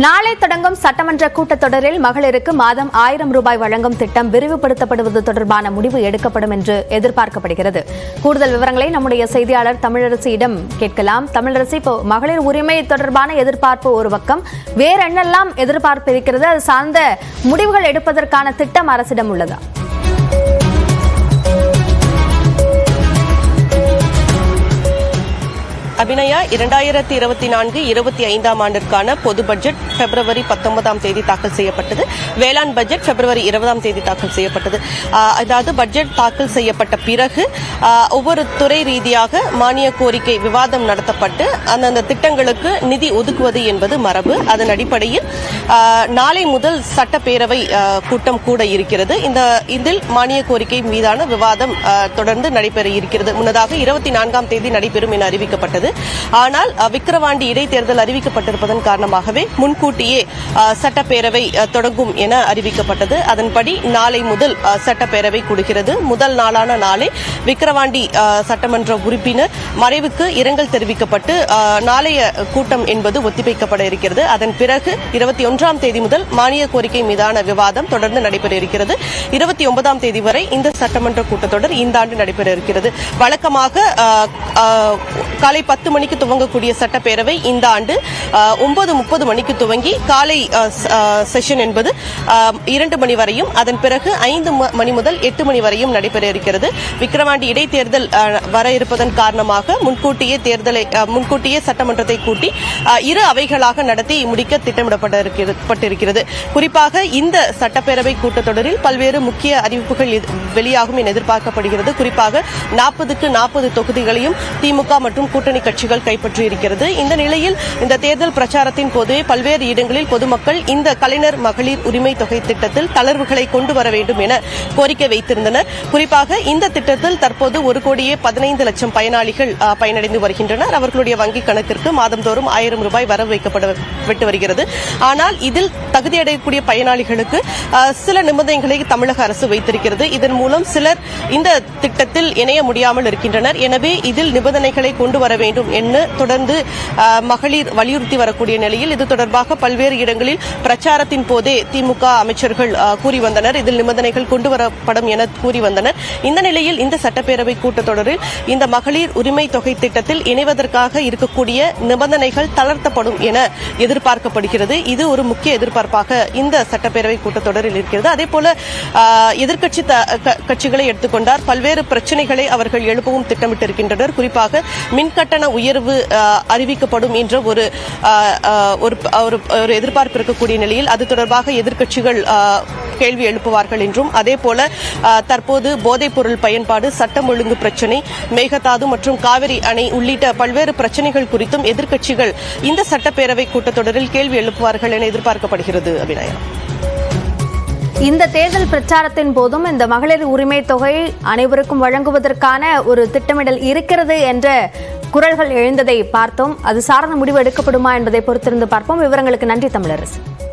நாளை தொடங்கும் சட்டமன்ற கூட்டத்தொடரில் மகளிருக்கு மாதம் 1000 ரூபாய் வழங்கும் திட்டம் விரிவுபடுத்தப்படுவது தொடர்பான முடிவு எடுக்கப்படும் என்று எதிர்பார்க்கப்படுகிறது. கூடுதல் விவரங்களை நம்முடைய செய்தியாளர் தமிழரசியிடம் கேட்கலாம். தமிழரசி, இப்போ மகளிர் உரிமை தொடர்பான எதிர்பார்ப்பு ஒரு பக்கம், வேற என்னெல்லாம் எதிர்பார்ப்பு இருக்கிறது? அது சார்ந்த முடிவுகள் எடுப்பதற்கான திட்டம் அரசிடம் உள்ளதா? அபிநயா, 2024-25 ஆண்டிற்கான பொது பட்ஜெட் பிப்ரவரி 19ஆம் தேதி தாக்கல் செய்யப்பட்டது. வேளாண் பட்ஜெட் பிப்ரவரி 20ஆம் தேதி தாக்கல் செய்யப்பட்டது. அதாவது பட்ஜெட் தாக்கல் செய்யப்பட்ட பிறகு ஒவ்வொரு துறை ரீதியாக மானிய கோரிக்கை விவாதம் நடத்தப்பட்டு அந்தந்த திட்டங்களுக்கு நிதி ஒதுக்குவது என்பது மரபு. அதன் அடிப்படையில் நாளை முதல் சட்டப்பேரவை கூட்டம் கூட இருக்கிறது. இதில் மானிய கோரிக்கை மீதான விவாதம் தொடர்ந்து நடைபெற இருக்கிறது. முன்னதாக 24ஆம் தேதி நடைபெறும் என அறிவிக்கப்பட்டது. ஆனால் விக்கிரவாண்டி இடைத்தேர்தல் அறிவிக்கப்பட்டிருப்பதன் காரணமாகவே முன்கூட்டியே சட்டப்பேரவை தொடங்கும் என அறிவிக்கப்பட்டது. அதன்படி நாளை முதல் சட்டப்பேரவை கூடுகிறது. முதல் நாளான நாளை விக்கிரவாண்டி சட்டமன்ற உறுப்பினர் மறைவுக்கு இரங்கல் தெரிவிக்கப்பட்டு நாளைய கூட்டம் என்பது ஒத்திவைக்கப்பட இருக்கிறது. அதன் பிறகு 21ஆம் தேதி முதல் மானிய கோரிக்கை மீதான விவாதம் தொடர்ந்து நடைபெற இருக்கிறது. 29ஆம் தேதி வரை இந்த சட்டமன்ற கூட்டத்தொடர் இந்த ஆண்டு நடைபெற இருக்கிறது. வழக்கமாக காலை 10 மணிக்கு துவங்கக்கூடிய சட்டப்பேரவை இந்த ஆண்டு 9:30 மணிக்கு துவங்கி காலை செஷன் என்பது 2 மணி வரையும், அதன் பிறகு 5 மணி முதல் 8 மணி வரையும் நடைபெற இருக்கிறது. விக்கிரவாண்டி இடைத்தேர்தல் வர இருப்பதன் காரணமாக முன்கூட்டியே சட்டமன்றத்தை கூட்டி இரு அவைகளாக நடத்தி முடிக்க திட்டமிடப்பட்டிருக்கிறது. குறிப்பாக இந்த சட்டப்பேரவை கூட்டத்தொடரில் பல்வேறு முக்கிய அறிவிப்புகள் வெளியாகும் என எதிர்பார்க்கப்படுகிறது. குறிப்பாக 40க்கு 40 தொகுதிகளையும் திமுக மற்றும் கூட்டணி கட்சிகள் கைப்பற்றியிருக்கிறது. இந்த நிலையில் இந்த தேர்தல் பிரச்சாரத்தின் போது பல்வேறு இடங்களில் பொதுமக்கள் இந்த கலைஞர் மகளிர் உரிமை தொகை திட்டத்தில் தளர்வுகளை கொண்டு வர வேண்டும் என கோரிக்கை வைத்திருந்தனர். குறிப்பாக இந்த திட்டத்தில் தற்போது 1,15,00,000 பயனாளிகள் பயனடைந்து வருகின்றனர். அவர்களுடைய வங்கிக் கணக்கிற்கு மாதந்தோறும் 1000 ரூபாய் வரவு வைக்கப்பட்டு வருகிறது. ஆனால் இதில் தகுதியடையக்கூடிய பயனாளிகளுக்கு சில நிபந்தனைகளை தமிழக அரசு வைத்திருக்கிறது. இதன் மூலம் சிலர் இந்த திட்டத்தில் இணைய முடியாமல் இருக்கின்றனர். எனவே இதில் நிபந்தனைகளை கொண்டு வர வேண்டும் என்று தொடர்ந்து மகளிர் வலியுறுத்தி வரக்கூடிய நிலையில் இது தொடர்பாக பல்வேறு இடங்களில் பிரச்சாரத்தின் போதே திமுக அமைச்சர்கள் கூறி வந்தனர். இதில் நிபந்தனைகள் கொண்டு வரப்படும் என கூறி வந்தனர். இந்த நிலையில் இந்த சட்டப்பேரவை கூட்டத்தொடரில் இந்த மகளிர் உரிமை தொகை திட்டத்தில் இணைவதற்காக இருக்கக்கூடிய நிபந்தனைகள் தளர்த்தப்படும் என எதிர்பார்க்கப்படுகிறது. இது ஒரு முக்கிய எதிர்பார்ப்பாக இந்த சட்டப்பேரவை கூட்டத்தொடரில் இருக்கிறது. அதேபோல எதிர்க்கட்சி கட்சிகளை எடுத்துக்கொண்டார் பல்வேறு பிரச்சனைகளை அவர்கள் எழுப்பவும் திட்டமிட்டிருக்கின்றனர். குறிப்பாக மின்கட்டண உயர்வு அறிவிக்கப்படும் என்ற ஒரு எதிர்பார்ப்பு இருக்கக்கூடிய நிலையில் அது தொடர்பாக எதிர்க்கட்சிகள் கேள்வி எழுப்புவார்கள் என்றும், அதேபோல தற்போது போதைப் பொருள் பயன்பாடு, சட்டம் ஒழுங்கு பிரச்சினை, மேகதாது மற்றும் காவிரி அணை உள்ளிட்ட பல்வேறு பிரச்சனைகள் குறித்தும் எதிர்க்கட்சிகள் இந்த சட்டப்பேரவை கூட்டத்தொடரில் கேள்வி எழுப்புவார்கள் என எதிர்பார்க்கப்படுகிறது. அபிநயா, இந்த தேர்தல் பிரச்சாரத்தின் போதும் இந்த மகளிர் உரிமை தொகை அனைவருக்கும் வழங்குவதற்கான ஒரு திட்டமிடல் இருக்கிறது என்ற குரல்கள் எழுந்ததை பார்த்தோம். அது சார்ந்த முடிவு எடுக்கப்படுமா என்பதை பொறுத்திருந்து பார்ப்போம். விவரங்களுக்கு நன்றி தமிழரசு.